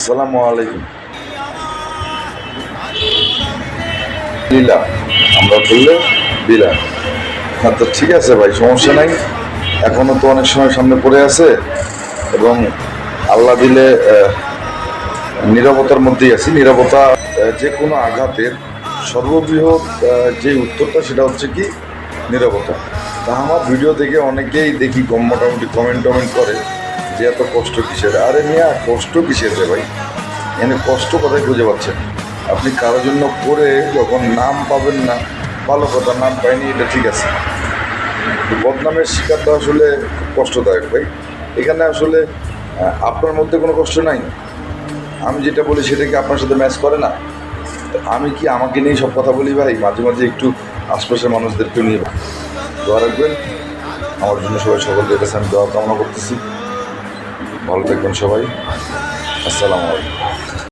আসসালামু আলাইকুম। লীলা আমরা বললে লীলা। হ্যাঁ, তো ঠিক আছে ভাই, সমস্যা নাই। এখনো তো অনেক সময় সামনে পড়ে আছে এবং আল্লাহ দিলে নীরবতার মধ্যেই আছি। নীরবতা যে কোনো আঘাতের সর্ববৃহৎ যে উত্তরটা সেটা হচ্ছে কি নীরবতা। তা আমার ভিডিও দেখে অনেকেই দেখি মোটামুটি কমেন্ট টমেন্ট করে যে এত কষ্ট কিসের। আরে মিয়া, কষ্ট কিসের রে ভাই? এখানে কষ্ট কোথায় খুঁজে পাচ্ছেন? আপনি কারোর জন্য করে যখন নাম পাবেন না, ভালো কথা, নাম পাইনি এটা ঠিক আছে, বদনামের শিকারটা আসলে খুব কষ্টদায়ক ভাই। এখানে আসলে আপনার মধ্যে কোনো কষ্ট নাই। আমি যেটা বলি সেটা কি আপনার সাথে ম্যাচ করে না? তো আমি কি আমাকে নিয়ে সব কথা বলি ভাই? মাঝে মাঝে একটু আশপাশের মানুষদেরকেও নিয়ে দোয়া রাখবেন। আমার জন্য সবাই, সকলের কাছে আমি দোয়া কামনা করতেছি। ভালো থাকবেন সবাই। আসসালামু আলাইকুম।